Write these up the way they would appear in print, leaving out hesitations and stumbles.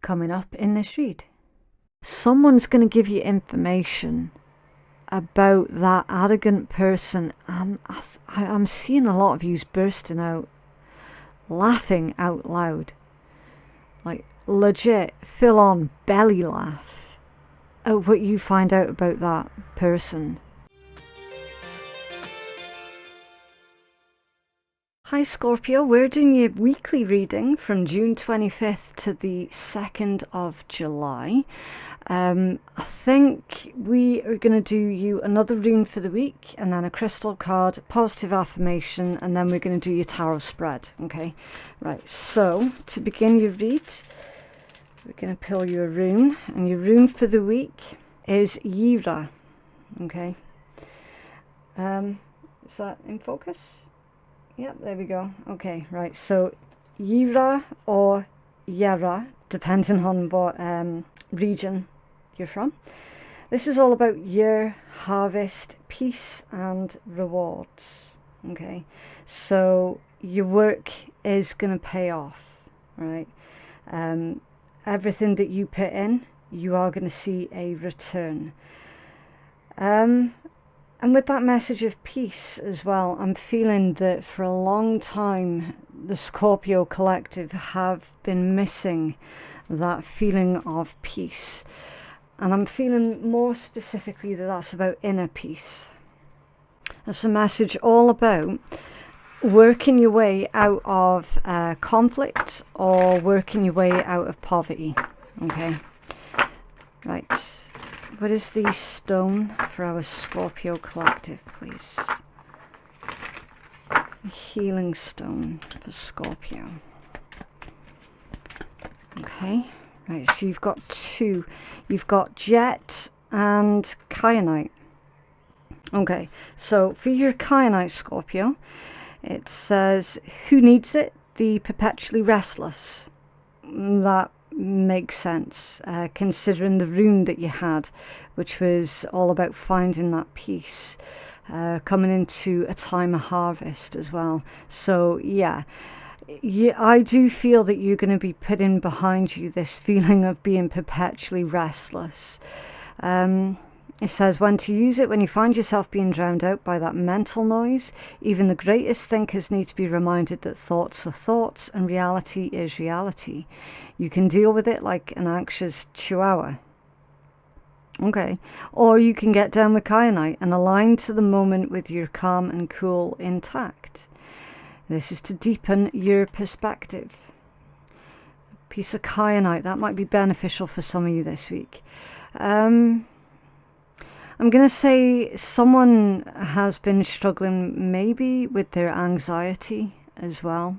coming up in this read. Someone's going to give you information about that arrogant person, and I'm seeing a lot of you bursting out, laughing out loud, like legit, full on belly laugh at what you find out about that person. Hi Scorpio, we're doing your weekly reading from June 25th to the 2nd of July. I think we are going to do you another rune for the week, and then a crystal card, positive affirmation, and then we're going to do your tarot spread. Okay, right, so to begin your read, we're going to pull you a rune, and your rune for the week is Yira. Okay, is that in focus? Yep, there we go. Okay, right, so Yira or Yara, depending on what region you're from. This is all about year, harvest, peace and rewards. Okay, so your work is going to pay off, right? Everything that you put in, you are going to see a return. And with that message of peace as well, I'm feeling that for a long time, the Scorpio collective have been missing that feeling of peace. And I'm feeling more specifically that that's about inner peace. It's a message all about working your way out of conflict or working your way out of poverty. Okay, right. What is the stone for our Scorpio collective, please? Healing stone for Scorpio. Okay, right, so you've got two. You've got jet and kyanite. Okay, so for your kyanite, Scorpio, it says, who needs it? The perpetually restless. That makes sense, considering the rune that you had, which was all about finding that peace, coming into a time of harvest as well. So yeah, I do feel that you're going to be putting behind you this feeling of being perpetually restless. It says when to use it: when you find yourself being drowned out by that mental noise, even the greatest thinkers need to be reminded that thoughts are thoughts and reality is reality. You can deal with it like an anxious chihuahua. Okay, or you can get down with kyanite and align to the moment with your calm and cool intact. This is to deepen your perspective. A piece of kyanite, that might be beneficial for some of you this week. I'm going to say someone has been struggling maybe with their anxiety as well.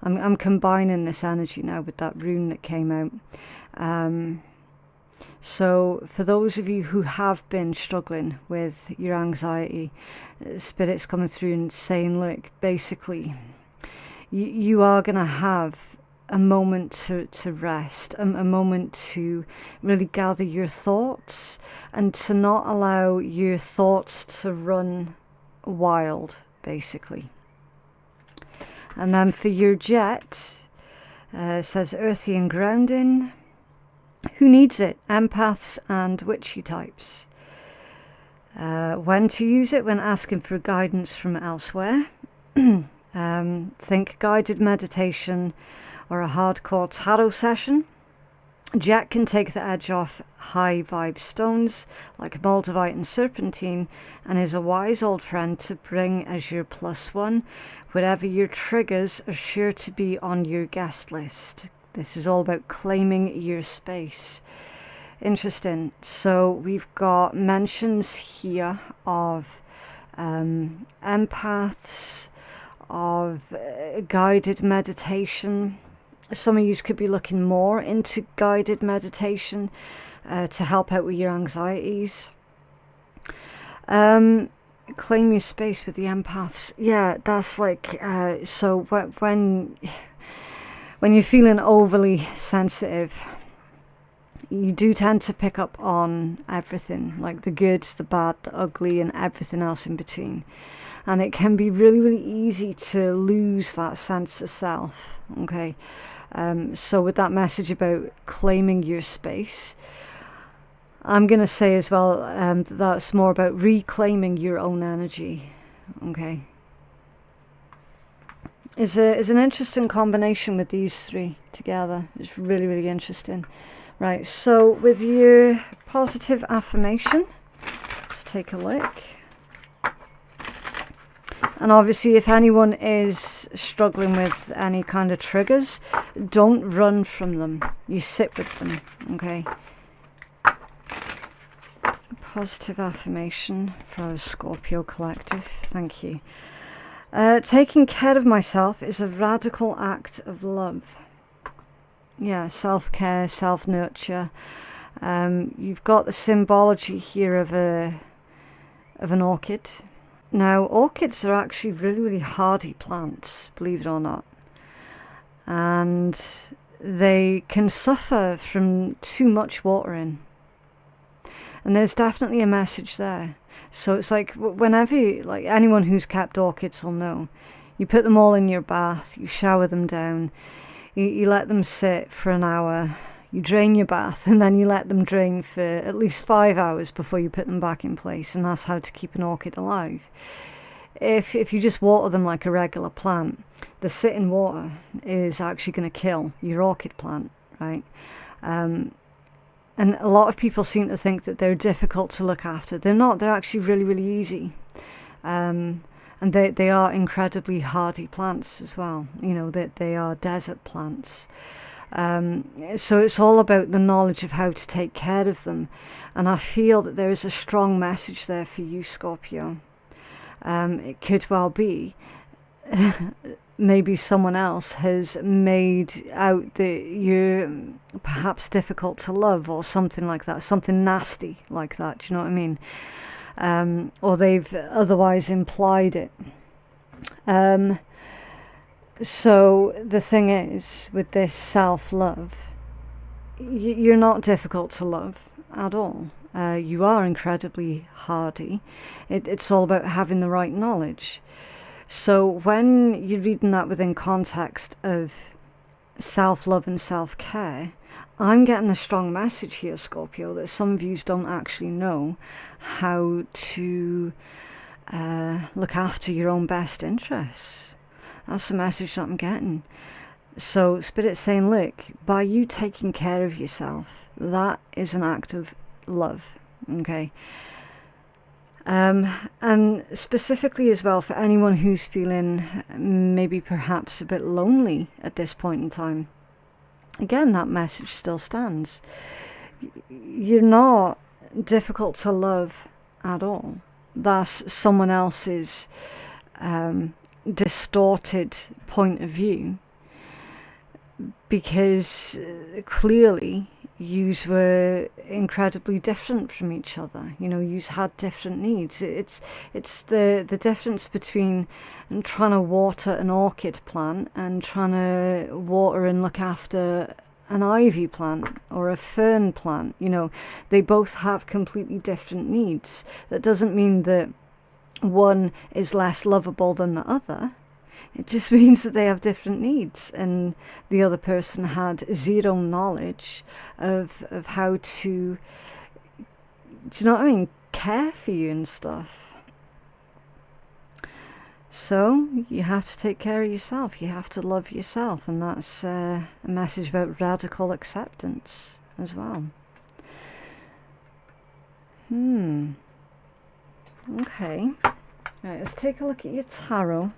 I'm combining this energy now with that rune that came out. So for those of you who have been struggling with your anxiety, Spirit's coming through and saying, look, basically, you are going to have a moment to rest, a moment to really gather your thoughts and to not allow your thoughts to run wild, basically. And then for your jet, it says earthy and grounding. Who needs it? Empaths and witchy types. When to use it: when asking for guidance from elsewhere. Think guided meditation or a hardcore tarot session. Jet can take the edge off high vibe stones like moldavite and serpentine, and is a wise old friend to bring as your +1 wherever your triggers are sure to be on your guest list. This is all about claiming your space. Interesting. So we've got mentions here of empaths, of guided meditation. Some of you could be looking more into guided meditation to help out with your anxieties. Claim your space with the empaths. Yeah, that's like, so when you're feeling overly sensitive, you do tend to pick up on everything, like the good, the bad, the ugly, and everything else in between. And it can be really, really easy to lose that sense of self, okay? So with that message about claiming your space, I'm going to say as well that's more about reclaiming your own energy. Okay. Is an interesting combination with these three together. It's really, really interesting. Right, so with your positive affirmation, let's take a look. And obviously, if anyone is struggling with any kind of triggers, don't run from them. You sit with them, okay? Positive affirmation for our Scorpio collective. Thank you. Taking care of myself is a radical act of love. Yeah, self-care, self-nurture. You've got the symbology here of an orchid. Now, orchids are actually really, really hardy plants, believe it or not. And they can suffer from too much watering. And there's definitely a message there. So it's like whenever, like anyone who's kept orchids will know, you put them all in your bath, you shower them down, you let them sit for an hour, you drain your bath, and then you let them drain for at least 5 hours before you put them back in place. And that's how to keep an orchid alive. If you just water them like a regular plant, the sitting water is actually going to kill your orchid plant, right? And a lot of people seem to think that they're difficult to look after. They're not. They're actually really, really easy. And they are incredibly hardy plants as well. You know, that they are desert plants. So it's all about the knowledge of how to take care of them. And I feel that there is a strong message there for you, Scorpio. It could well be maybe someone else has made out that you're perhaps difficult to love or something like that, something nasty like that, do you know what I mean? Or they've otherwise implied it. So the thing is, with this self-love, you're not difficult to love at all. You are incredibly hardy. It's all about having the right knowledge. So when you're reading that within context of self-love and self-care, I'm getting a strong message here, Scorpio, that some of you don't actually know how to look after your own best interests. That's the message that I'm getting. So Spirit's saying, look, by you taking care of yourself, that is an act of love, okay? And specifically as well for anyone who's feeling maybe perhaps a bit lonely at this point in time, again, that message still stands. You're not difficult to love at all. That's someone else's distorted point of view, because clearly yous were incredibly different from each other. You know, yous had different needs. It's the difference between trying to water an orchid plant and trying to water and look after an ivy plant or a fern plant. You know, they both have completely different needs. That doesn't mean that one is less lovable than the other. It just means that they have different needs, and the other person had zero knowledge of how to, do you know what I mean, care for you and stuff. So you have to take care of yourself. You have to love yourself, and that's a message about radical acceptance as well. Okay. Right, let's take a look at your tarot.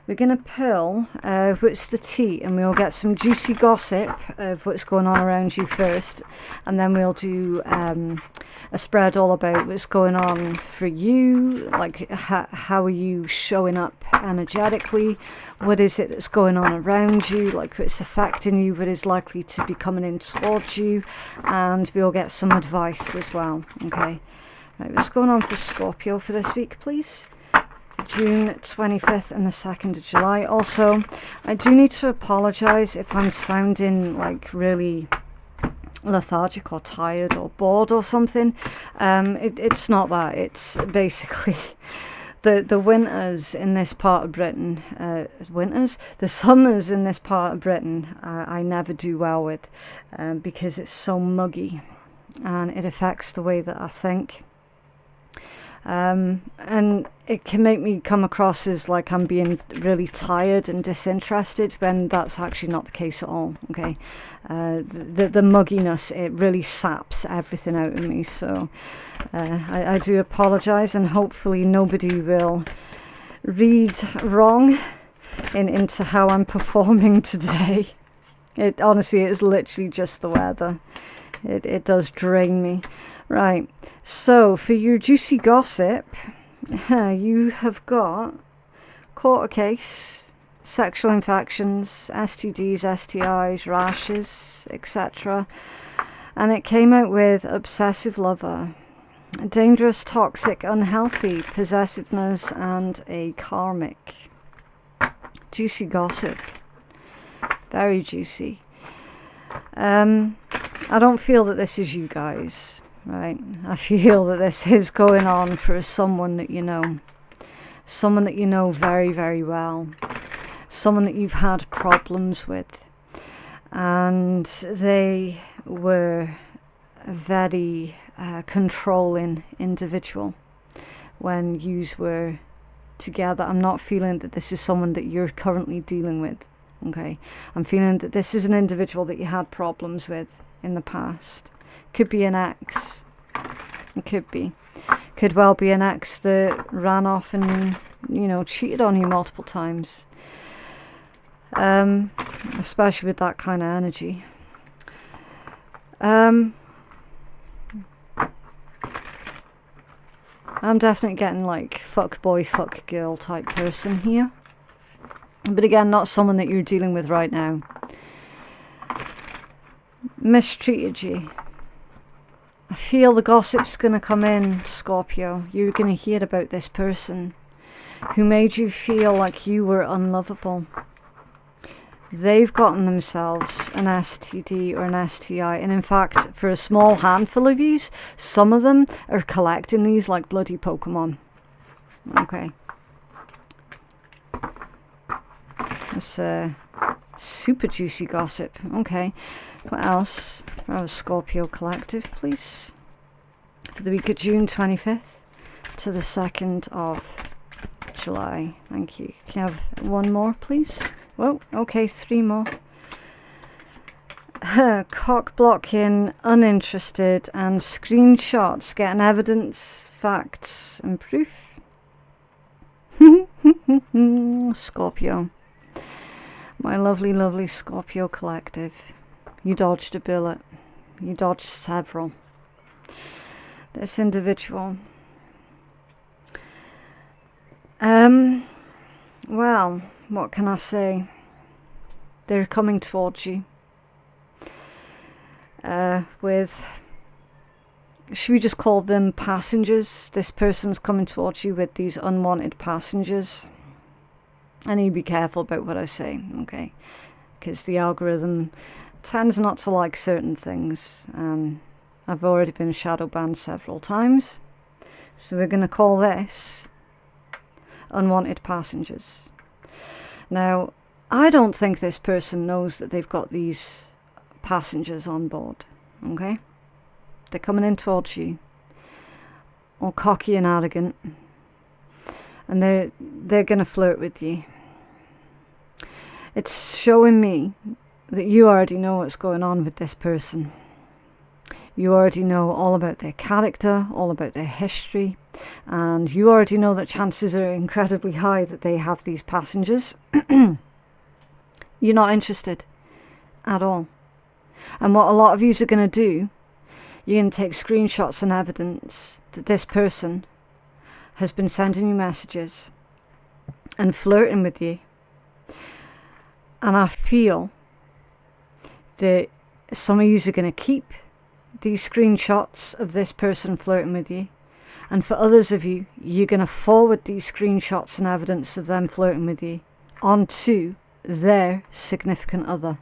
We're going to pull what's the tea, and we'll get some juicy gossip of what's going on around you first, and then we'll do a spread all about what's going on for you, like how are you showing up energetically, what is it that's going on around you, like what's affecting you, what is likely to be coming in towards you, and we'll get some advice as well. Okay, right, what's going on for Scorpio for this week, please? June 25th and the 2nd of July. Also, I do need to apologise if I'm sounding like really lethargic or tired or bored or something. It's not that. It's basically the winters in this part of Britain, the summers in this part of Britain, I never do well with, because it's so muggy, and it affects the way that I think. And it can make me come across as like I'm being really tired and disinterested, when that's actually not the case at all. Okay, the mugginess, it really saps everything out of me. So I do apologize, and hopefully nobody will read wrong into how I'm performing today. It honestly is literally just the weather. It does drain me. Right, so for your juicy gossip, you have got court case, sexual infections, STDs, STIs, rashes, etc. And it came out with obsessive lover, dangerous, toxic, unhealthy, possessiveness, and a karmic. Juicy gossip. Very juicy. I don't feel that this is you guys. Right, I feel that this is going on for someone that you know. Someone that you know very, very well. Someone that you've had problems with. And they were a very controlling individual when yous were together. I'm not feeling that this is someone that you're currently dealing with. Okay, I'm feeling that this is an individual that you had problems with in the past. Could be an ex. It could well be an ex that ran off and, you know, cheated on you multiple times. Especially with that kind of energy. I'm definitely getting like fuck boy, fuck girl type person here. But again, not someone that you're dealing with right now. Mistreated you. I feel the gossip's going to come in, Scorpio. You're going to hear about this person who made you feel like you were unlovable. They've gotten themselves an STD or an STI. And in fact, for a small handful of yous, some of them are collecting these like bloody Pokemon. Okay. That's super juicy gossip. Okay. What else for our Scorpio collective, please? For the week of June 25th to the 2nd of July. Thank you. Can you have one more, please? Well, okay, 3 more. Cock blocking, uninterested, and screenshots, getting evidence, facts, and proof. Scorpio. My lovely, lovely Scorpio collective. You dodged a bullet. You dodged several. This individual. Well, what can I say? They're coming towards you. With, should we just call them passengers? This person's coming towards you with these unwanted passengers. I need to be careful about what I say, okay? Because the algorithm tends not to like certain things, and I've already been shadow banned several times. So we're going to call this unwanted passengers. Now, I don't think this person knows that they've got these passengers on board, okay? They're coming in towards you, all cocky and arrogant, and they're going to flirt with you. It's showing me that you already know what's going on with this person. You already know all about their character, all about their history, and you already know that chances are incredibly high that they have these passengers. You're not interested at all. And what a lot of you are going to do, you're going to take screenshots and evidence that this person has been sending you messages and flirting with you. And I feel that some of you are going to keep these screenshots of this person flirting with you. And for others of you, you're going to forward these screenshots and evidence of them flirting with you onto their significant other.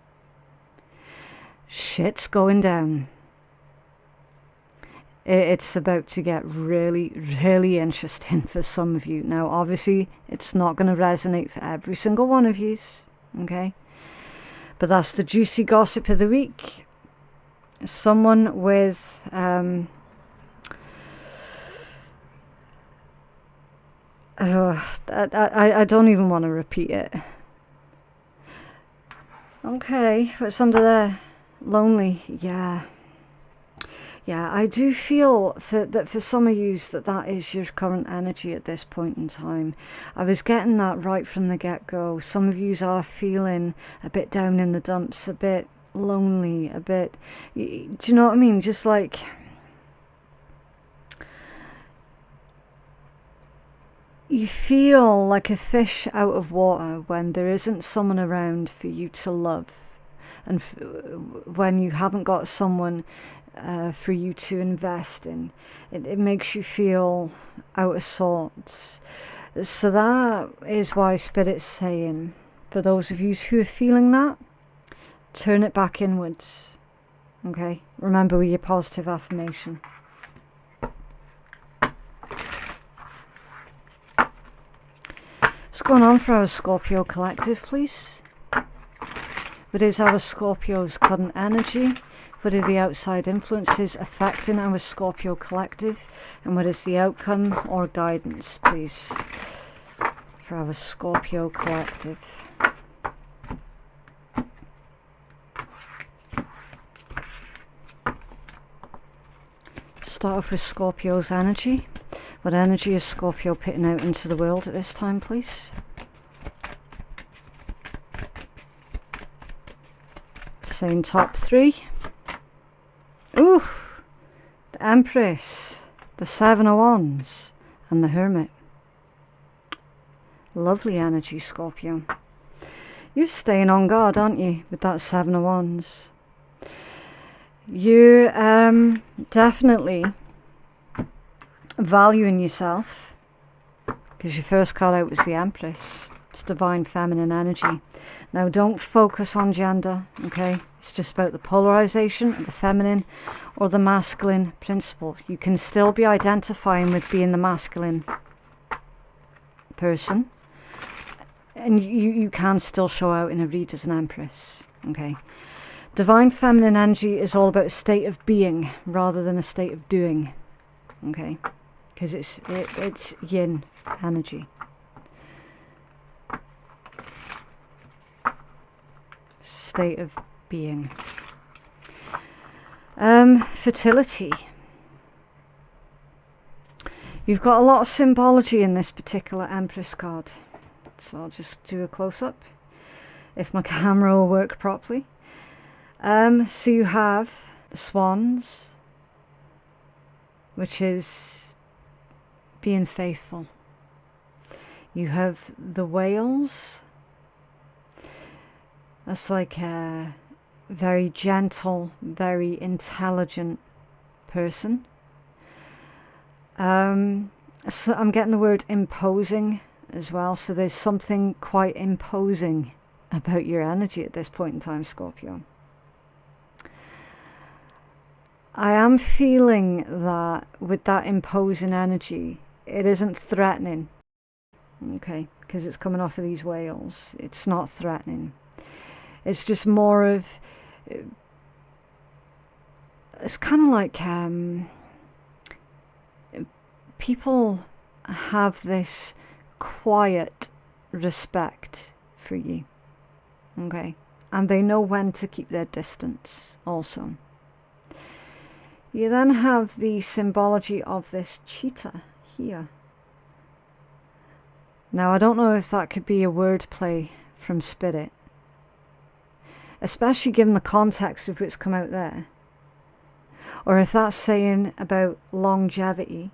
Shit's going down. It's about to get really, really interesting for some of you. Now, obviously, it's not going to resonate for every single one of you, okay? But that's the juicy gossip of the week. Someone with I don't even want to repeat it. Okay, what's under there? Lonely. Yeah, I do feel that for some of you that is your current energy at this point in time. I was getting that right from the get-go. Some of you are feeling a bit down in the dumps, a bit lonely, a bit, do you know what I mean? Just like, you feel like a fish out of water when there isn't someone around for you to love, and when you haven't got someone for you to invest in. It makes you feel out of sorts. So that is why Spirit's saying, for those of you who are feeling that, turn it back inwards. Okay, remember with your positive affirmation. What's going on for our Scorpio collective, please? What is our Scorpio's current energy? What are the outside influences affecting our Scorpio collective? And what is the outcome or guidance, please, for our Scorpio collective? Start off with Scorpio's energy. What energy is Scorpio putting out into the world at this time, please? Same top three. Ooh, the Empress, the Seven of Wands, and the Hermit. Lovely energy, Scorpio. You're staying on guard, aren't you, with that Seven of Wands? You're definitely valuing yourself, because your first card out was the Empress. It's divine feminine energy. Now, don't focus on gender, okay? It's just about the polarization of the feminine or the masculine principle. You can still be identifying with being the masculine person, and you can still show out in a read as an Empress, okay? Divine feminine energy is all about a state of being rather than a state of doing, okay? Because it's yin energy. State of being. Fertility. You've got a lot of symbology in this particular Empress card, so I'll just do a close-up if my camera will work properly. So you have the swans, which is being faithful. You have the whales. That's like a very gentle, very intelligent person. So I'm getting the word imposing as well. So there's something quite imposing about your energy at this point in time, Scorpio. I am feeling that with that imposing energy, it isn't threatening. Okay, because it's coming off of these whales. It's not threatening. It's just more of, it's kind of like people have this quiet respect for you, okay? And they know when to keep their distance also. You then have the symbology of this cheetah here. Now, I don't know if that could be a wordplay from Spirit, especially given the context of what's come out there, or if that's saying about longevity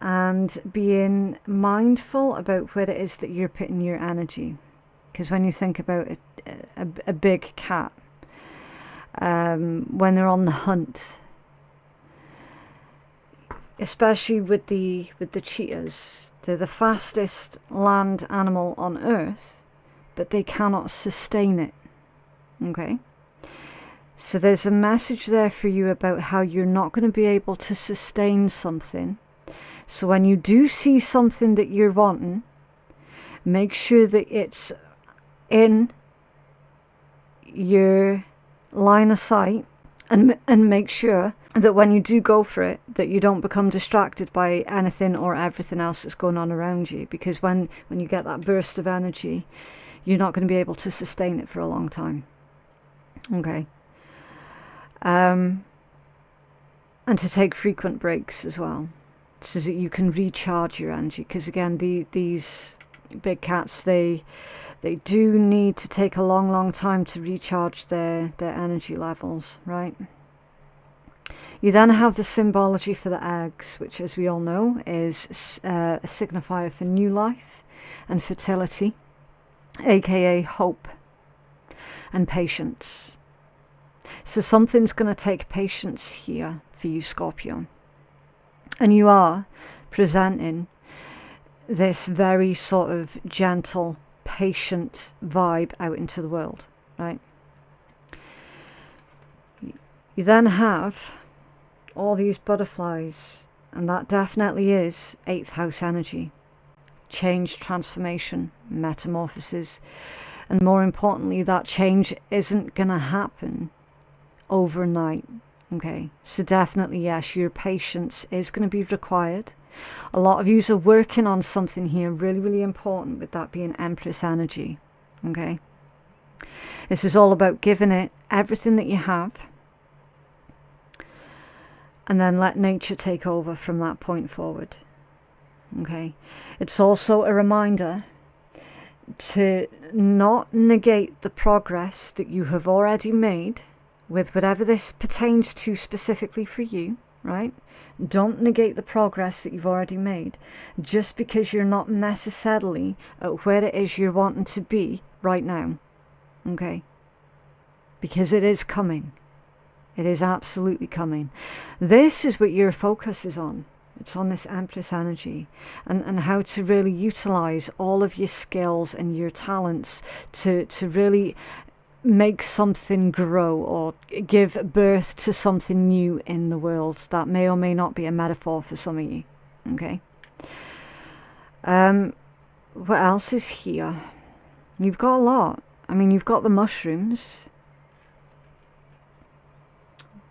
and being mindful about where it is that you're putting your energy. Because when you think about a big cat, when they're on the hunt, especially with the cheetahs, they're the fastest land animal on earth, but they cannot sustain it. Okay, So there's a message there for you about how you're not going to be able to sustain something. So when you do see something that you're wanting, make sure that it's in your line of sight, and make sure that when you do go for it, that you don't become distracted by anything or everything else that's going on around you, because when you get that burst of energy, you're not going to be able to sustain it for a long time. Okay. And to take frequent breaks as well, so that you can recharge your energy, because again, these big cats, they do need to take a long time to recharge their energy levels, right? You then have the symbology for the eggs, which, as we all know, is a signifier for new life and fertility, aka hope and patience. So something's going to take patience here for you, Scorpio. And you are presenting this very sort of gentle, patient vibe out into the world, right? You then have all these butterflies, and that definitely is 8th house energy. Change, transformation, metamorphosis. And more importantly, that change isn't going to happen overnight. Okay, so definitely, yes, your patience is going to be required. A lot of you are working on something here really important, with that being Empress energy. Okay, this is all about giving it everything that you have, and then let nature take over from that point forward. Okay, it's also a reminder to not negate the progress that you have already made with whatever this pertains to specifically for you, right? Don't negate the progress that you've already made just because you're not necessarily at where it is you're wanting to be right now. Okay, because it is coming. It is absolutely coming. This is what your focus is on. It's on this Empress energy, and how to really utilize all of your skills and your talents to really make something grow or give birth to something new in the world. That may or may not be a metaphor for some of you. Okay. What else is here? You've got a lot. I mean, you've got the mushrooms.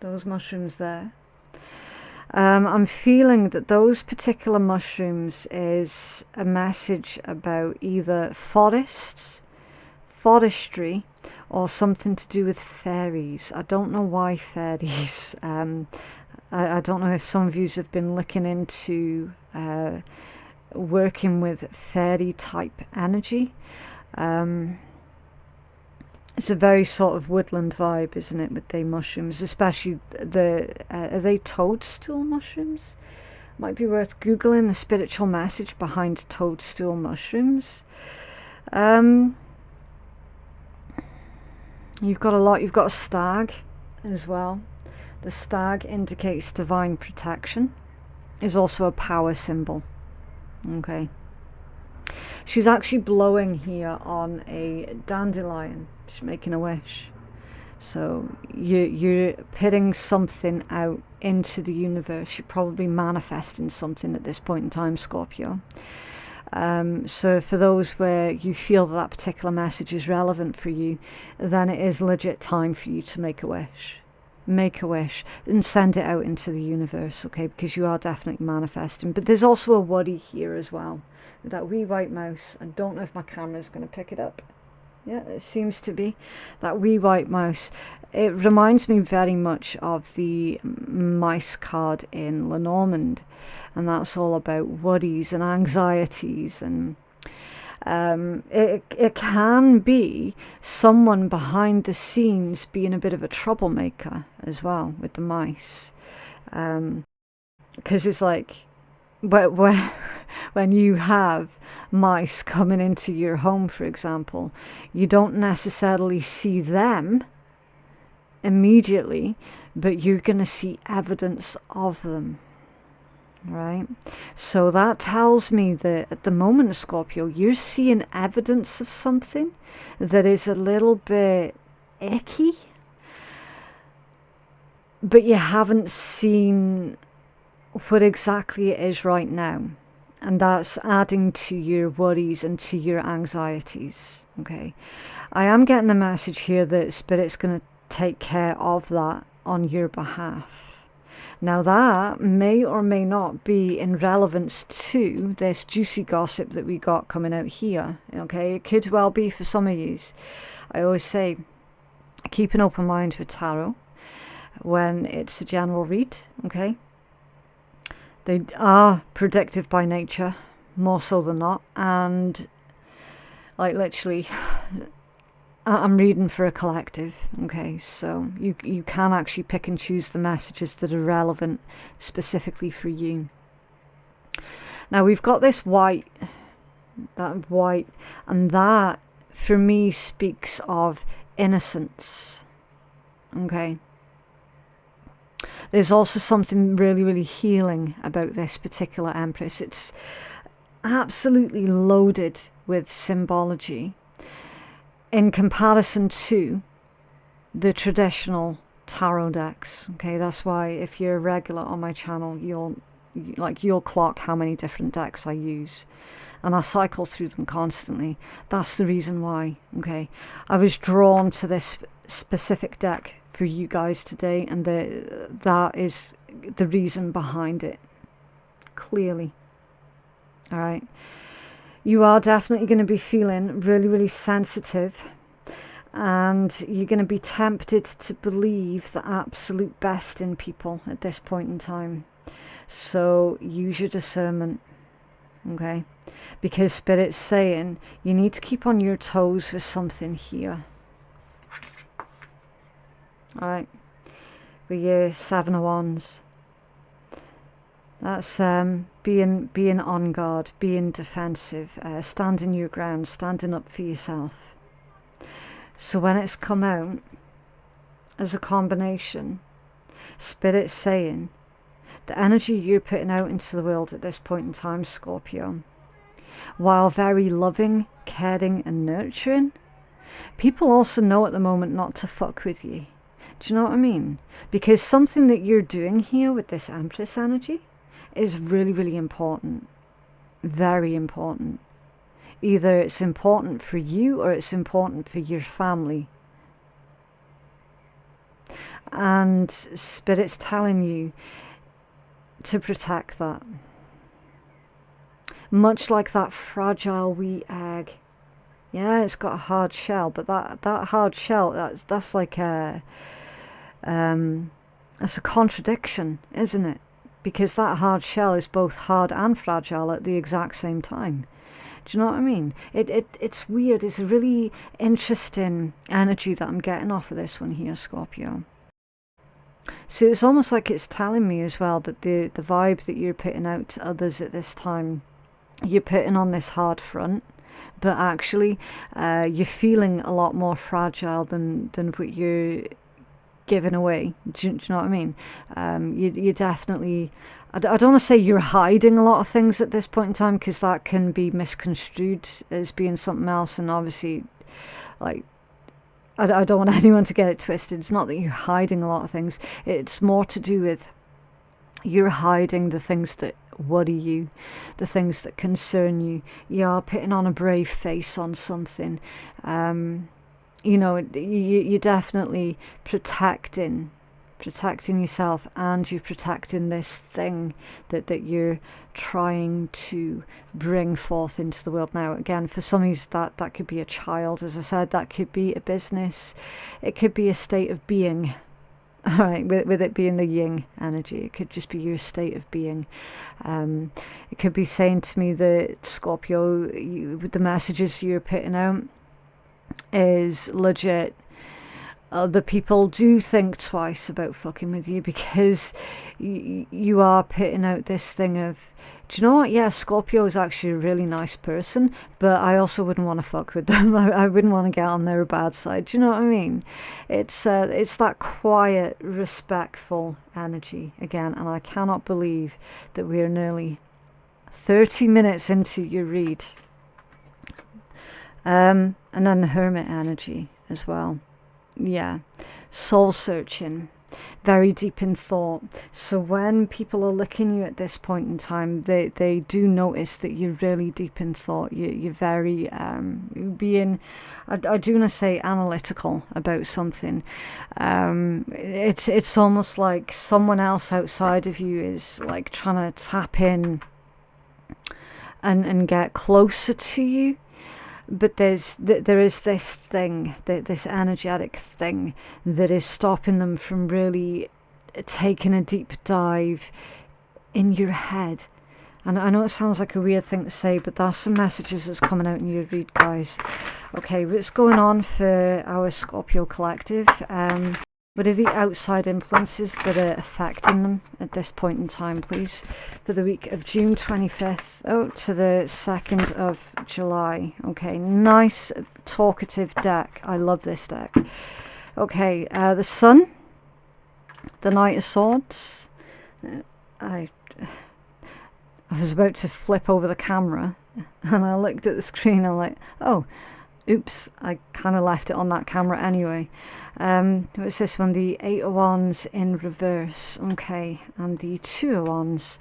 Those mushrooms there. I'm feeling that those particular mushrooms is a message about either forests, forestry, or something to do with fairies. I don't know why fairies. I don't know if some of you have been looking into working with fairy type energy. It's a very sort of woodland vibe, isn't it, with the mushrooms, especially are they toadstool mushrooms? Might be worth googling the spiritual message behind toadstool mushrooms. You've got a lot. You've got a stag as well. The stag indicates divine protection. Is also a power symbol. Okay. She's actually blowing here on a dandelion. She's making a wish. So you're putting something out into the universe. You're probably manifesting something at this point in time, Scorpio. So for those where you feel that particular message is relevant for you, then it is legit time for you to make a wish. Make a wish and send it out into the universe, okay? Because you are definitely manifesting. But there's also a woody here as well. That wee white mouse. I don't know if my camera's going to pick it up. Yeah, it seems to be. That wee white mouse. It reminds me very much of the mice card in Lenormand. And that's all about worries and anxieties. And it can be someone behind the scenes being a bit of a troublemaker as well with the mice. Because it's like, when you have mice coming into your home, for example, you don't necessarily see them immediately, but you're going to see evidence of them, right? So that tells me that at the moment, Scorpio, you're seeing evidence of something that is a little bit icky. but you haven't seen what exactly it is right now. And that's adding to your worries and to your anxieties. Okay. I am getting the message here that Spirit's going to take care of that on your behalf. Now that may or may not be in relevance to this juicy gossip that we got coming out here. Okay. It could well be for some of you. I always say, keep an open mind with tarot when it's a general read. Okay. They are predictive by nature, more so than not. And like literally, I'm reading for a collective. Okay, so you can actually pick and choose the messages that are relevant specifically for you. Now we've got this white, and that for me speaks of innocence. Okay. There's also something really, really healing about this particular Empress. It's absolutely loaded with symbology in comparison to the traditional tarot decks. Okay, that's why if you're a regular on my channel, you'll clock how many different decks I use. And I cycle through them constantly. That's the reason why. Okay, I was drawn to this specific deck for you guys today, and that is the reason behind it, clearly. All right, you are definitely going to be feeling really, really sensitive, and you're going to be tempted to believe the absolute best in people at this point in time. So use your discernment. Okay, because Spirit's saying you need to keep on your toes with something here. Alright, with your 7 of Wands. That's being on guard, being defensive, standing your ground, standing up for yourself. So when it's come out as a combination, Spirit's saying the energy you're putting out into the world at this point in time, Scorpio, while very loving, caring and nurturing, people also know at the moment not to fuck with you. Do you know what I mean? Because something that you're doing here with this Empress energy is really, really important. Very important. Either it's important for you or it's important for your family. And Spirit's telling you to protect that. Much like that fragile wee egg. Yeah, it's got a hard shell, but that hard shell, that's like it's a contradiction, isn't it? Because that hard shell is both hard and fragile at the exact same time. Do you know what I mean? It's weird. It's a really interesting energy that I'm getting off of this one here, Scorpio. So it's almost like it's telling me as well that the vibe that you're putting out to others at this time, you're putting on this hard front, but actually you're feeling a lot more fragile than what you're giving away. Do you know what I mean? You definitely, I don't want to say you're hiding a lot of things at this point in time, because that can be misconstrued as being something else, and obviously, like, I don't want anyone to get it twisted. It's not that you're hiding a lot of things. It's more to do with you're hiding the things that worry you, the things that concern you. You are putting on a brave face on something. You know, you're definitely protecting yourself, and you're protecting this thing that you're trying to bring forth into the world. Now, again, for some of you, that could be a child, as I said, that could be a business, it could be a state of being. All right, with it being the yin energy, it could just be your state of being. It could be saying to me that, Scorpio, with the messages you're putting out is legit. Other people do think twice about fucking with you, because you are putting out this thing of, do you know what? Yeah, Scorpio is actually a really nice person, but I also wouldn't want to fuck with them. I wouldn't want to get on their bad side. Do you know what I mean? It's that quiet, respectful energy again, and I cannot believe that we are nearly 30 minutes into your read. And then the Hermit energy as well. Yeah, soul searching. very deep in thought. So when people are looking at you at this point in time, they do notice that you're really deep in thought. You're very being, I do want to say, analytical about something. It's almost like someone else outside of you is like trying to tap in and get closer to you. But there is this thing, this energetic thing that is stopping them from really taking a deep dive in your head. And I know it sounds like a weird thing to say, but that's some messages that's coming out in your read, guys. Okay, what's going on for our Scorpio collective? What are the outside influences that are affecting them at this point in time, please? For the week of June 25th to the 2nd of July. Okay, nice talkative deck. I love this deck. Okay, the Sun, the Knight of Swords. I was about to flip over the camera and I looked at the screen. I'm like, oh, oops, I kind of left it on that camera anyway. What's this one? The 8 of Wands in reverse. Okay, and the 2 of Wands.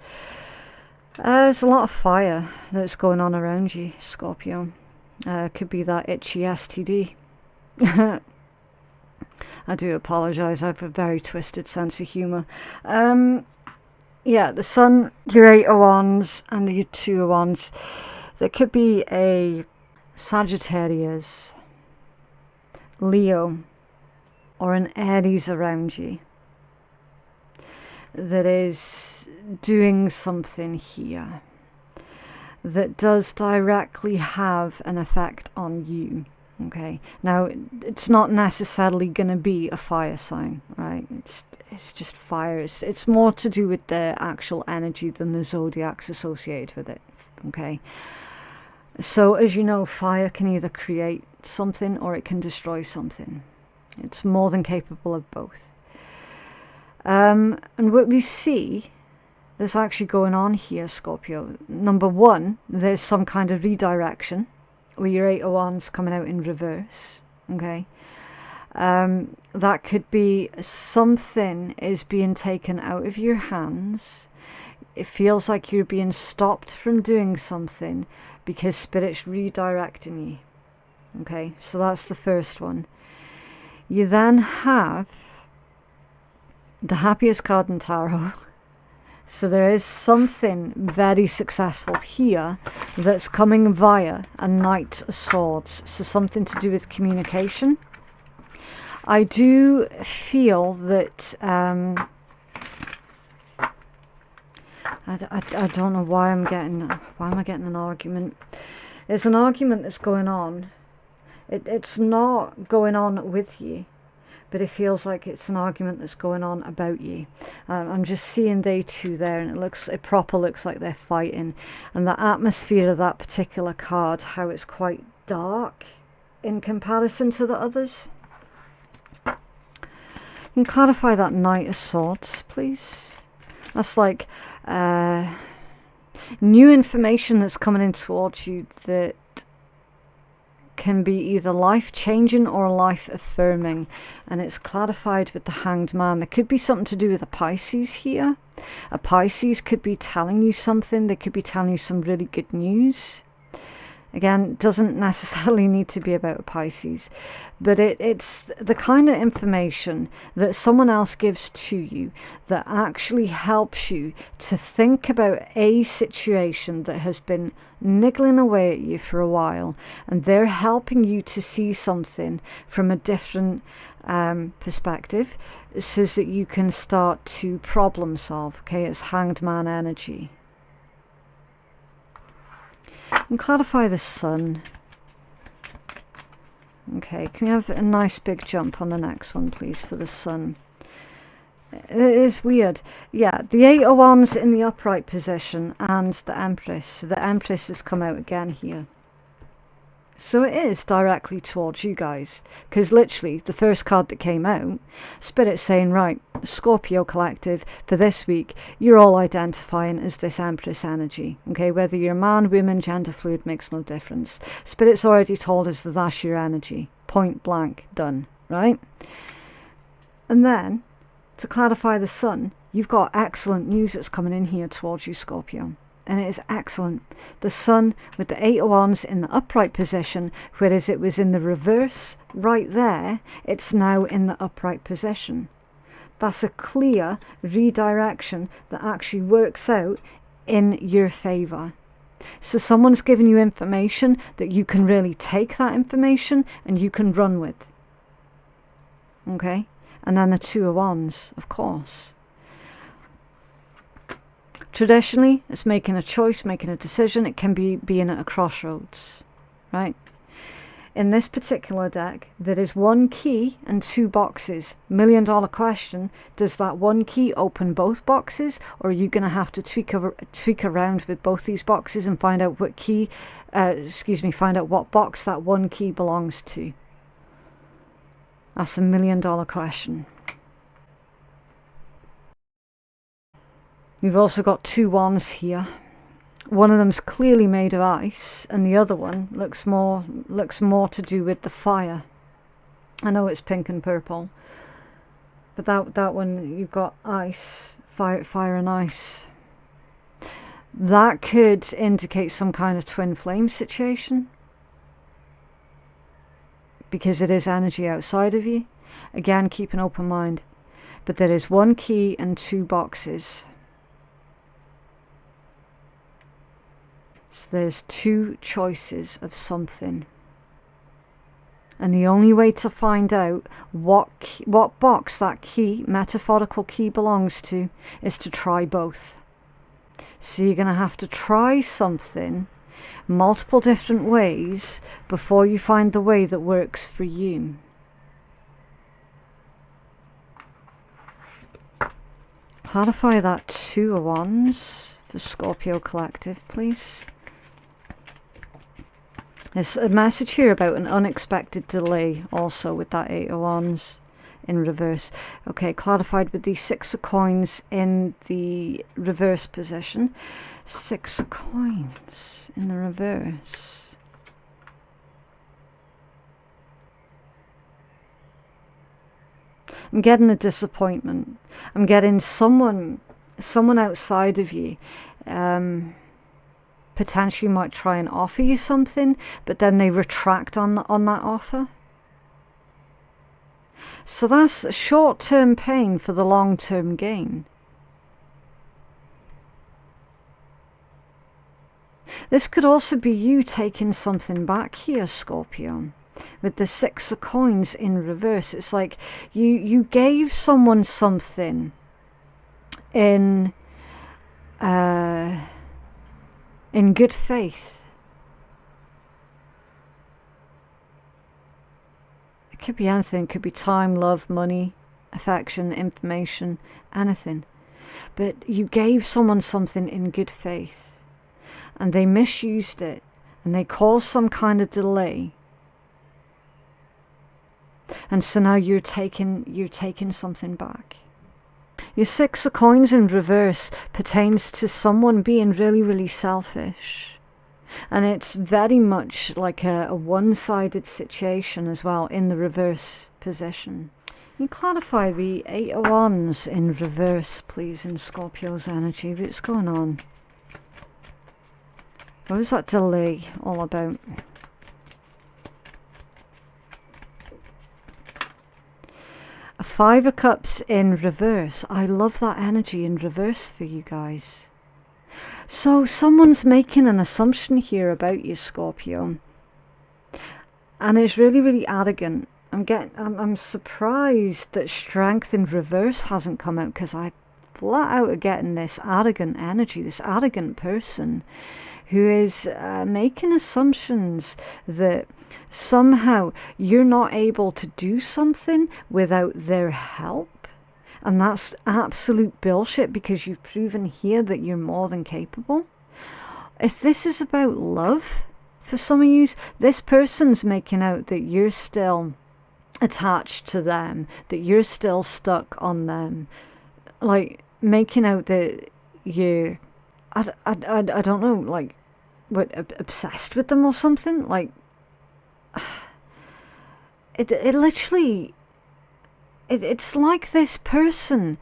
There's a lot of fire that's going on around you, Scorpio. Could be that itchy STD. I do apologise, I have a very twisted sense of humour. Yeah, the Sun, your 8 of Wands, and your 2 of Wands. There could be a Sagittarius, Leo, or an Aries around you that is doing something here that does directly have an effect on you. Okay, now it's not necessarily going to be a fire sign, right? It's just fire. It's more to do with the actual energy than the zodiacs associated with it. Okay. So, as you know, fire can either create something or it can destroy something. It's more than capable of both. And what we see that's actually going on here, Scorpio, number one, there's some kind of redirection with your 8 of Wands coming out in reverse. Okay. That could be something is being taken out of your hands. It feels like you're being stopped from doing something because Spirit's redirecting you. Okay, so that's the first one. You then have the happiest card in tarot. So there is something very successful here that's coming via a Knight of Swords. So something to do with communication. I do feel that I don't know why am I getting an argument. There's an argument that's going on. It's not going on with you, but it feels like it's an argument that's going on about you. I'm just seeing they two there, and it proper looks like they're fighting. And the atmosphere of that particular card, how it's quite dark in comparison to the others. Can you clarify that Knight of Swords, please? That's like new information that's coming in towards you that can be either life-changing or life-affirming, and it's clarified with the Hanged Man. There could be something to do with a Pisces here. A Pisces could be telling you something. They could be telling you some really good news. Again, doesn't necessarily need to be about a Pisces, but it's the kind of information that someone else gives to you that actually helps you to think about a situation that has been niggling away at you for a while, and they're helping you to see something from a different perspective so that you can start to problem solve. Okay, it's Hanged Man energy. And clarify the Sun. Okay, can we have a nice big jump on the next one, please, for the Sun? It is weird. Yeah, the 8 of Wands in the upright position and the Empress. The Empress has come out again here. So it is directly towards you guys, because literally the first card that came out, Spirit's saying, right, Scorpio collective, for this week, you're all identifying as this Empress energy. Okay, whether you're man, woman, gender fluid, makes no difference. Spirit's already told us that that's your energy. Point blank, done, right? And then to clarify the Sun, you've got excellent news that's coming in here towards you, Scorpio. And it is excellent. The Sun with the 8 of Wands in the upright position, whereas it was in the reverse right there, it's now in the upright position. That's a clear redirection that actually works out in your favour. So someone's given you information that you can really take that information and you can run with. Okay? And then the 2 of Wands, of course. Traditionally, it's making a choice, making a decision. It can be being at a crossroads, right? In this particular deck, there is 1 key and 2 boxes. $1 million question, does that 1 key open both boxes, or are you going to have to tweak around with both these boxes and find out what key, find out what box that 1 key belongs to? That's $1 million question. We've also got 2 wands here. One of them's clearly made of ice, and the other one looks more to do with the fire. I know it's pink and purple, but that one, you've got ice, fire and ice. That could indicate some kind of twin flame situation, because it is energy outside of you. Again, keep an open mind. But there is 1 key and 2 boxes. So there's 2 choices of something. And the only way to find out what box that key, metaphorical key, belongs to is to try both. So you're going to have to try something multiple different ways before you find the way that works for you. Clarify that 2 of Wands for Scorpio Collective, please. There's a message here about an unexpected delay also with that 8 of Wands in reverse. Okay, clarified with the 6 of Coins in the reverse position. 6 of Coins in the reverse. I'm getting a disappointment. I'm getting someone outside of you potentially might try and offer you something, but then they retract on that offer. So that's short-term pain for the long-term gain. This could also be you taking something back here, Scorpio. With the 6 of Coins in reverse, it's like you gave someone something in good faith. It could be anything. It could be time, love, money, affection, information, anything. But you gave someone something in good faith, and they misused it, and they caused some kind of delay. And so now you're taking something back. Your 6 of Coins in reverse pertains to someone being really, really selfish. And it's very much like a one-sided situation as well in the reverse position. Can you clarify the 8 of Wands in reverse, please, in Scorpio's energy? What's going on? What was that delay all about? A 5 of Cups in reverse. I love that energy in reverse for you guys. So someone's making an assumption here about you, Scorpio, and it's really, really arrogant. I'm surprised that Strength in reverse hasn't come out, because I flat out are getting this arrogant energy, this arrogant person who is making assumptions that somehow you're not able to do something without their help. And that's absolute bullshit, because you've proven here that you're more than capable. If this is about love for some of you, this person's making out that you're still attached to them, that you're still stuck on them. Like, making out that you're, I don't know, like, what, obsessed with them or something. Like, it literally, it's like this person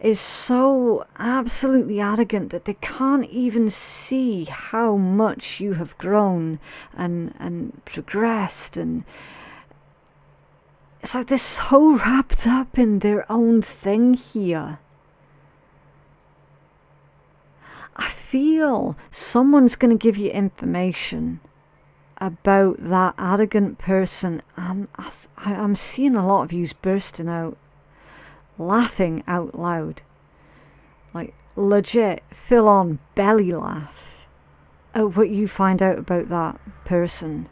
is so absolutely arrogant that they can't even see how much you have grown and progressed, and it's like they're so wrapped up in their own thing here. I feel someone's going to give you information about that arrogant person, and I'm seeing a lot of yous bursting out laughing out loud, like legit full on belly laugh at what you find out about that person.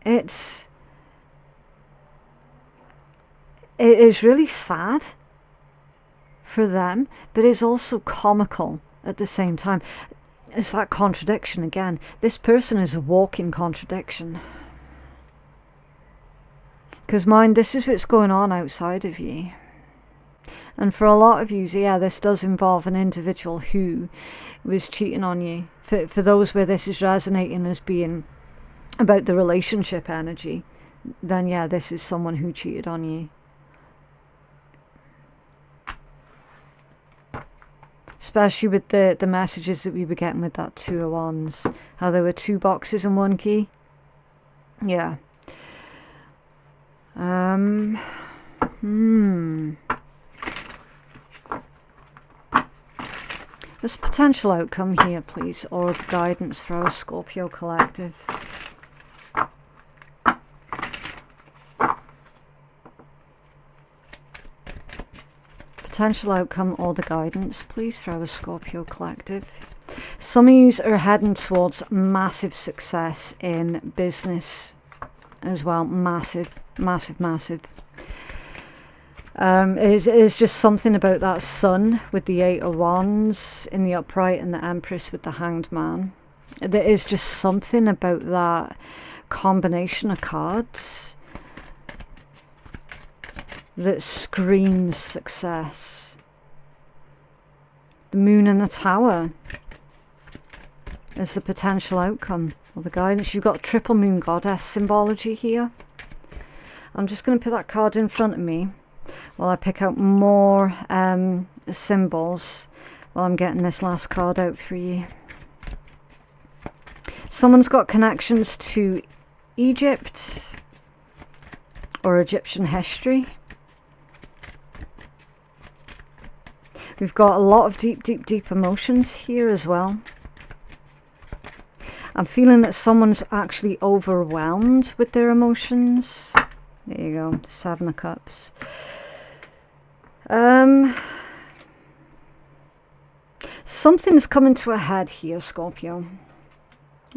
It is really sad for them, but it's also comical at the same time. It's that contradiction again. This person is a walking contradiction. Because mind, this is what's going on outside of you. And for a lot of you, yeah, this does involve an individual who was cheating on you. For those where this is resonating as being about the relationship energy, then yeah, this is someone who cheated on you. Especially with the messages that we were getting with that Two of Wands. How there were two boxes and one key. Yeah. There's potential outcome here, please, or guidance for our Scorpio collective. Potential outcome or the guidance, please, for our Scorpio collective. Some of you are heading towards massive success in business as well. Massive. It is just something about that Sun with the Eight of Wands in the upright and the Empress with the Hanged Man. There is just something about that combination of cards that screams success. The Moon and the Tower is the potential outcome or the guidance. You've got triple moon goddess symbology here. I'm just going to put that card in front of me while I pick out more symbols while I'm getting this last card out for you. Someone's got connections to Egypt or Egyptian history. We've got a lot of deep emotions here as well. I'm feeling that someone's actually overwhelmed with their emotions. There you go, the Seven of Cups. Something's coming to a head here, Scorpio.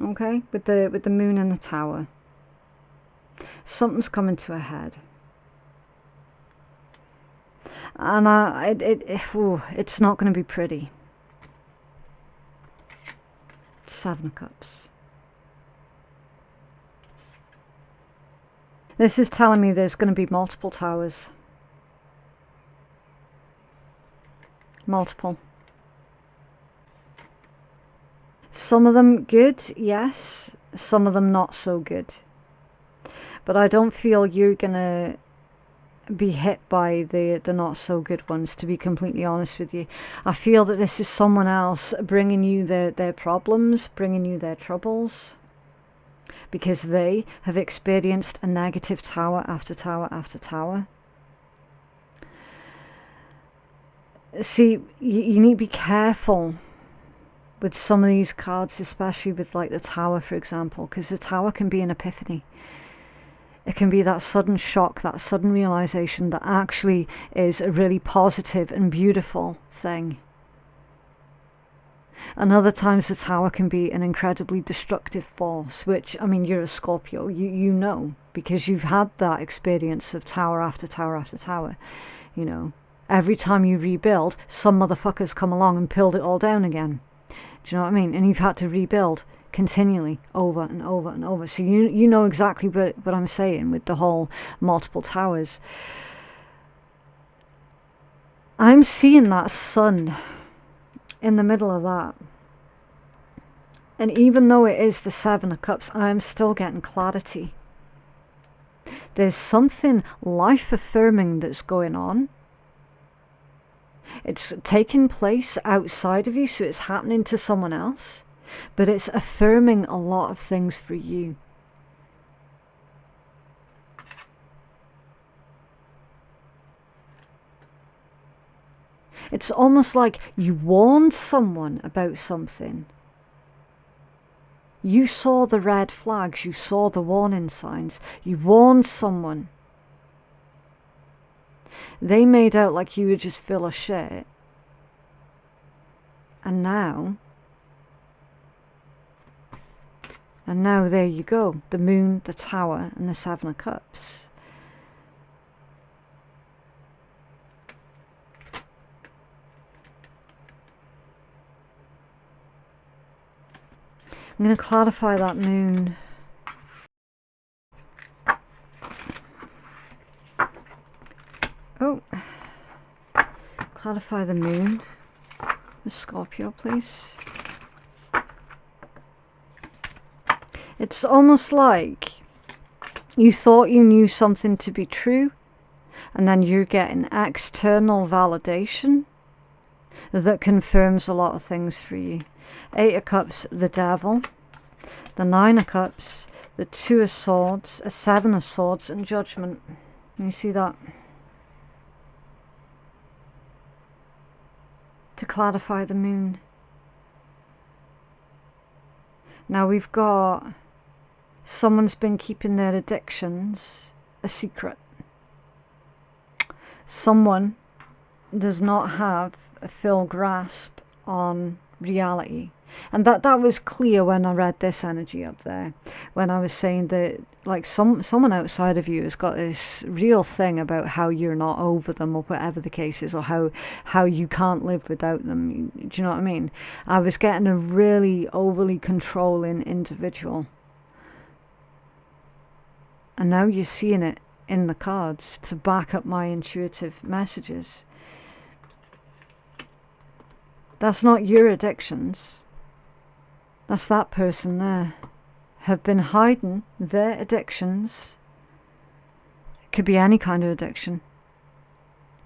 Okay, with the Moon and the Tower. Something's coming to a head. And it's not going to be pretty. Seven of Cups. This is telling me there's going to be multiple towers. Multiple. Some of them good, yes. Some of them not so good. But I don't feel you're going to be hit by the not so good ones, to be completely honest with you. I feel that this is someone else bringing you their problems, bringing you their troubles, because they have experienced a negative tower after tower after tower. See, you need to be careful with some of these cards, especially with like the Tower, for example, because the Tower can be an epiphany. It can be that sudden shock, that sudden realization that actually is a really positive and beautiful thing. And other times the Tower can be an incredibly destructive force, which, I mean, you're a Scorpio, you know, because you've had that experience of tower after tower after tower. You know, every time you rebuild, some motherfuckers come along and pulled it all down again. Do you know what I mean? And you've had to rebuild continually over and over and over. So you know exactly what I'm saying with the whole multiple towers. I'm seeing that Sun in the middle of that. And even though it is the Seven of Cups, I'm still getting clarity. There's something life-affirming that's going on. It's taking place outside of you, so it's happening to someone else, but it's affirming a lot of things for you. It's almost like you warned someone about something. You saw the red flags, you saw the warning signs, you warned someone. They made out like you were just full of shit. And now there you go. The Moon, the Tower, and the Seven of Cups. I'm going to clarify that Moon. Oh, clarify the Moon. The Scorpio, please. It's almost like you thought you knew something to be true, and then you're getting external validation that confirms a lot of things for you. 8 of Cups, the Devil. The 9 of Cups, the 2 of Swords, a 7 of Swords, and Judgment. Can you see that? To clarify the Moon. Now we've got someone's been keeping their addictions a secret. Someone does not have a full grasp on reality. And that was clear when I read this energy up there, when I was saying that like someone outside of you has got this real thing about how you're not over them, or whatever the case is, or how you can't live without them. Do you know what I mean? I was getting a really overly controlling individual, and now you're seeing it in the cards to back up my intuitive messages. That's not your addictions. That's that person there. Have been hiding their addictions. It could be any kind of addiction.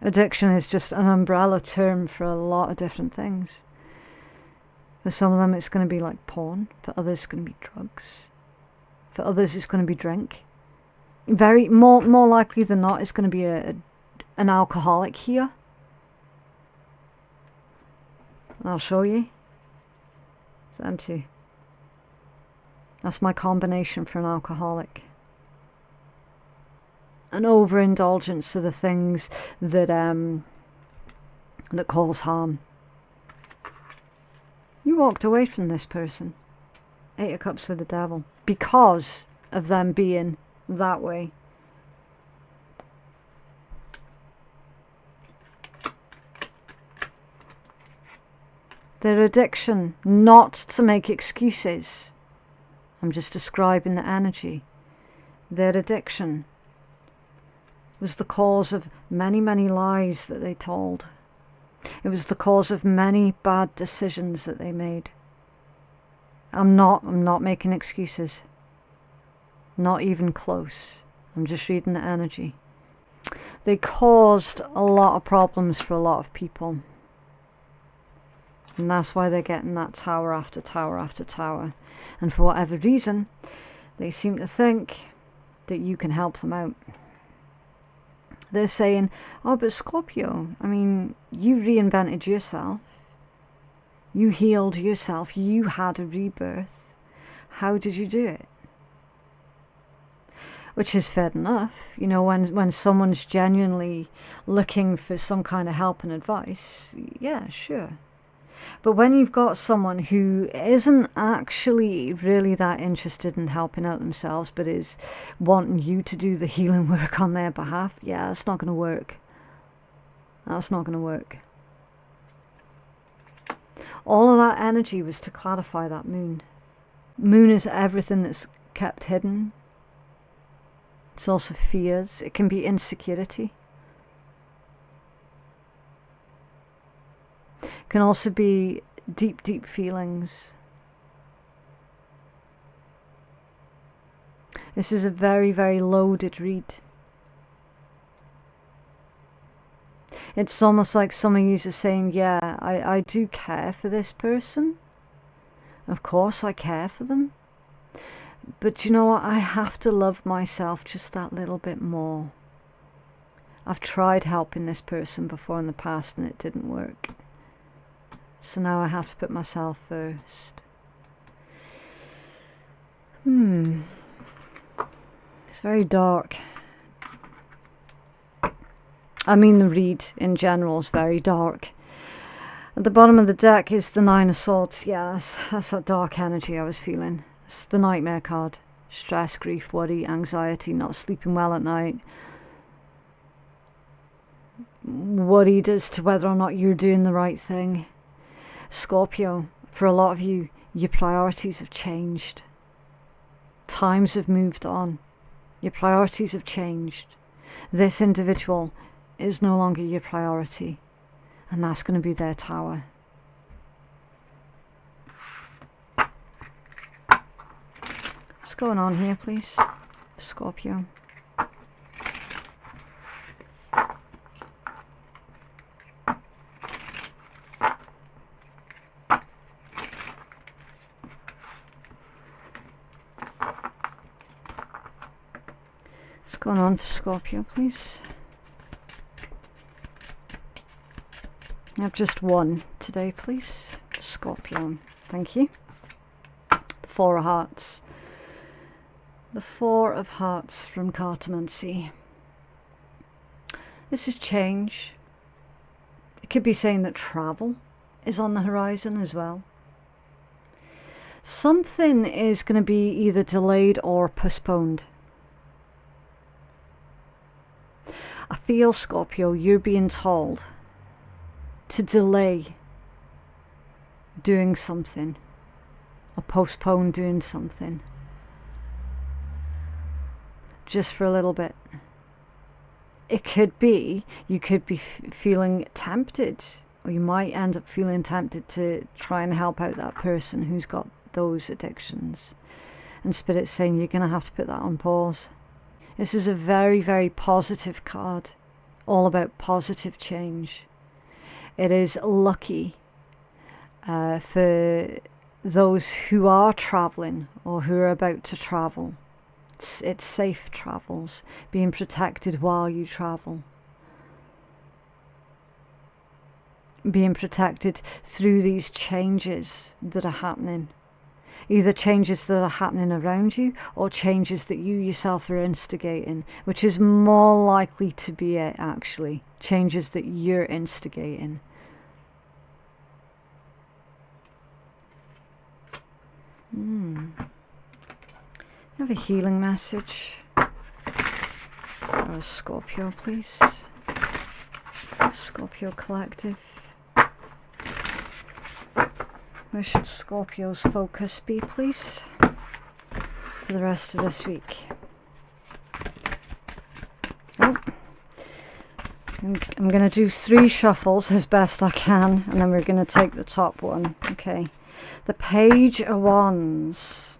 Addiction is just an umbrella term for a lot of different things. For some of them it's going to be like porn. For others it's going to be drugs. For others it's going to be drink. Very more likely than not it's going to be an alcoholic here. I'll show you. It's empty. That's my combination for an alcoholic. An overindulgence of the things that that cause harm. You walked away from this person. 8 of Cups with the Devil. Because of them being that way. Their addiction, not to make excuses. I'm just describing the energy. Their addiction was the cause of many, many lies that they told. It was the cause of many bad decisions that they made. I'm not making excuses. Not even close. I'm just reading the energy. They caused a lot of problems for a lot of people. And that's why they're getting that tower after tower after tower. And for whatever reason, they seem to think that you can help them out. They're saying, oh, but Scorpio, I mean, you reinvented yourself. You healed yourself. You had a rebirth. How did you do it? Which is fair enough. You know, when someone's genuinely looking for some kind of help and advice, yeah, sure. But when you've got someone who isn't actually really that interested in helping out themselves, but is wanting you to do the healing work on their behalf, yeah, that's not going to work. That's not going to work. All of that energy was to clarify that Moon. Moon is everything that's kept hidden. It's also fears. It can be insecurity. Can also be deep, deep feelings. This is a very, very loaded read. It's almost like some of you are saying, yeah, I do care for this person. Of course I care for them. But you know what? I have to love myself just that little bit more. I've tried helping this person before in the past and it didn't work. So now I have to put myself first. It's very dark. I mean, the read in general is very dark. At the bottom of the deck is the Nine of Swords. Yeah, that's that dark energy I was feeling. It's the Nightmare card. Stress, grief, worry, anxiety, not sleeping well at night. Worried as to whether or not you're doing the right thing. Scorpio, for a lot of you, your priorities have changed. Times have moved on. Your priorities have changed. This individual is no longer your priority, and that's going to be their tower. What's going on here, please, Scorpio? What's going on for Scorpio, please? I have just one today, please. Scorpio. Thank you. The Four of Hearts. The Four of Hearts from Cartomancy. This is change. It could be saying that travel is on the horizon as well. Something is going to be either delayed or postponed. I feel, Scorpio, you're being told to delay doing something or postpone doing something just for a little bit. It could be, you could be feeling tempted, or you might end up feeling tempted to try and help out that person who's got those addictions. And Spirit's saying you're going to have to put that on pause. This is a very, very positive card, all about positive change. It is lucky for those who are traveling or who are about to travel. It's safe travels, being protected while you travel. Being protected through these changes that are happening. Either changes that are happening around you or changes that you yourself are instigating, which is more likely to be it, actually. Changes that you're instigating. Have a healing message for a Scorpio, please. Scorpio Collective. Where should Scorpio's focus be, please, for the rest of this week? Oh. I'm going to do 3 shuffles as best I can, and then we're going to take the top one. Okay. The Page of Wands.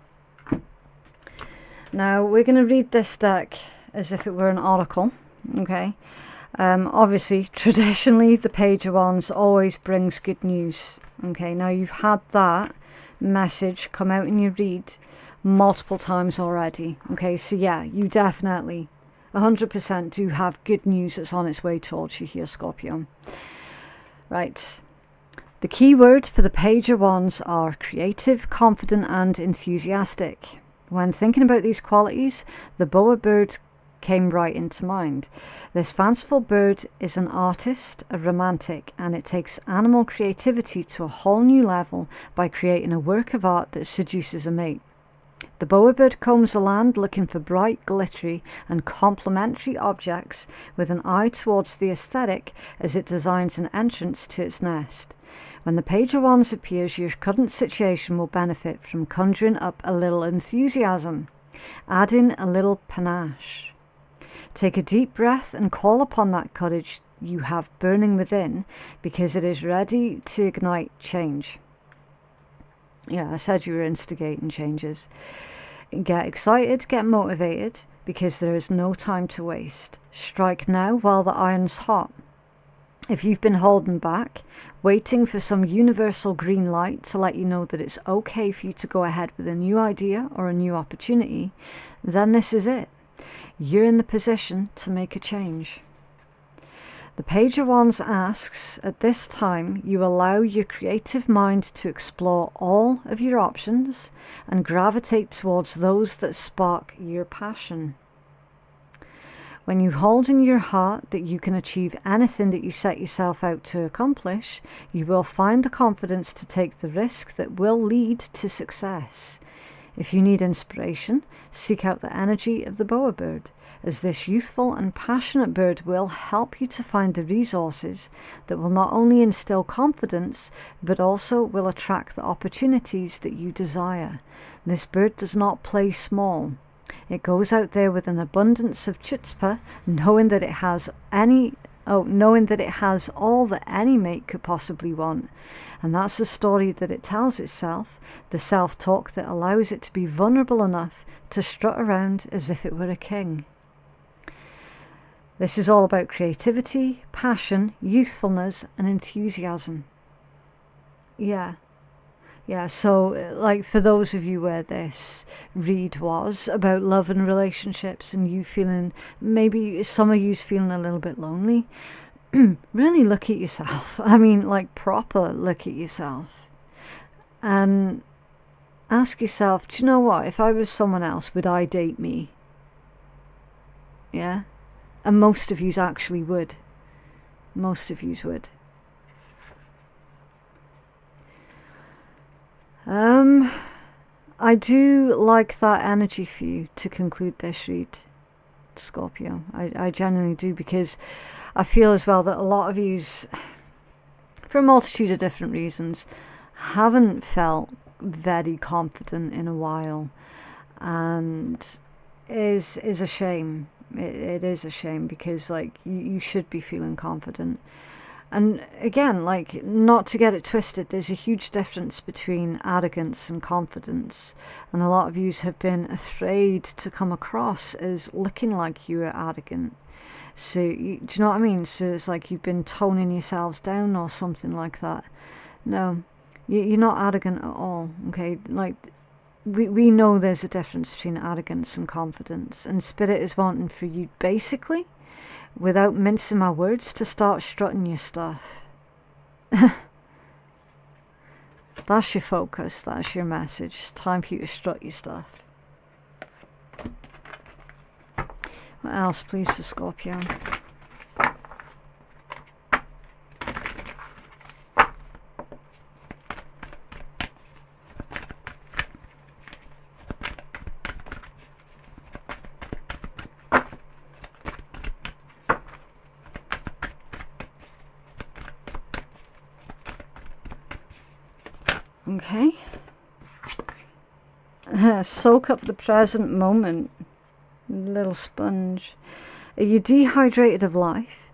Now, we're going to read this deck as if it were an oracle. Okay. Obviously, traditionally, the Page of Wands always brings good news. Okay, now you've had that message come out in your read multiple times already. Okay, so yeah, you definitely 100% do have good news that's on its way towards you here, Scorpio. Right. The key words for the Page of Wands are creative, confident, and enthusiastic. When thinking about these qualities, the boa bird came right into mind. This fanciful bird is an artist, a romantic, and it takes animal creativity to a whole new level by creating a work of art that seduces a mate. The boa bird combs the land looking for bright, glittery, and complementary objects with an eye towards the aesthetic as it designs an entrance to its nest. When the Page of Wands appears, your current situation will benefit from conjuring up a little enthusiasm, adding a little panache. Take a deep breath and call upon that courage you have burning within, because it is ready to ignite change. Yeah, I said you were instigating changes. Get excited, get motivated, because there is no time to waste. Strike now while the iron's hot. If you've been holding back, waiting for some universal green light to let you know that it's okay for you to go ahead with a new idea or a new opportunity, then this is it. You're in the position to make a change. The Page of Wands asks, at this time, you allow your creative mind to explore all of your options and gravitate towards those that spark your passion. When you hold in your heart that you can achieve anything that you set yourself out to accomplish, you will find the confidence to take the risk that will lead to success. If you need inspiration, seek out the energy of the bowerbird, as this youthful and passionate bird will help you to find the resources that will not only instill confidence, but also will attract the opportunities that you desire. This bird does not play small. It goes out there with an abundance of chutzpah, knowing that it has all that any mate could possibly want. And that's the story that it tells itself, the self-talk that allows it to be vulnerable enough to strut around as if it were a king. This is all about creativity, passion, youthfulness, and enthusiasm. Yeah, so like for those of you where this read was about love and relationships and you feeling, maybe some of you's feeling a little bit lonely, really look at yourself. I mean, like proper look at yourself and ask yourself, do you know what, if I was someone else, would I date me? Yeah, and most of yous actually would. Most of yous would. I do like that energy for you to conclude this read, Scorpio. I genuinely do, because I feel as well that a lot of yous, for a multitude of different reasons, haven't felt very confident in a while, and is a shame. It is a shame, because like you should be feeling confident. And again, like, not to get it twisted, there's a huge difference between arrogance and confidence. And a lot of yous have been afraid to come across as looking like you are arrogant. So, do you know what I mean? So it's like you've been toning yourselves down or something like that. No, you're not arrogant at all, okay? Like, we know there's a difference between arrogance and confidence. And Spirit is wanting for you, basically, without mincing my words, to start strutting your stuff. That's your focus, that's your message. It's time for you to strut your stuff. What else, please, for Scorpio? Okay. Soak up the present moment. Little sponge. Are you dehydrated of life?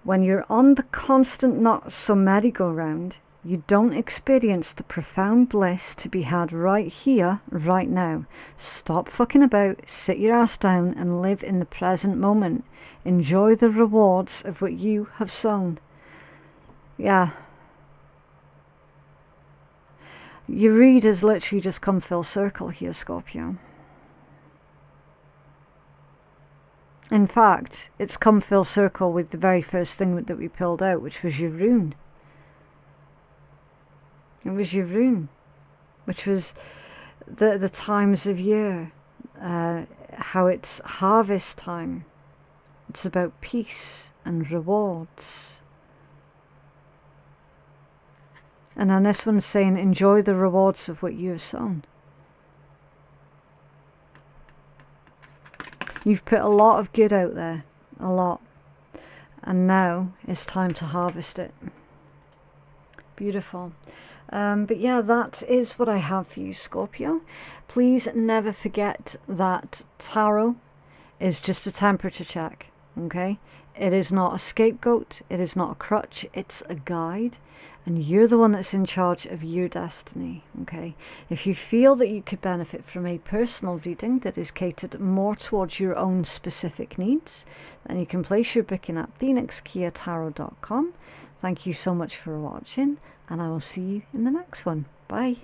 When you're on the constant not so merry-go-round, you don't experience the profound bliss to be had right here, right now. Stop fucking about, sit your ass down and live in the present moment. Enjoy the rewards of what you have sown. Yeah. Your read has literally just come full circle here, Scorpio. In fact, it's come full circle with the very first thing that we pulled out, which was your rune. It was your rune, which was the times of year, how it's harvest time. It's about peace and rewards. And then this one's saying, enjoy the rewards of what you have sown. You've put a lot of good out there, a lot. And now it's time to harvest it. Beautiful. But yeah, that is what I have for you, Scorpio. Please never forget that tarot is just a temperature check, okay? It is not a scapegoat, it is not a crutch, it's a guide, and you're the one that's in charge of your destiny, okay? If you feel that you could benefit from a personal reading that is catered more towards your own specific needs, then you can place your booking at phoenixkeiatarot.com. Thank you so much for watching, and I will see you in the next one. Bye.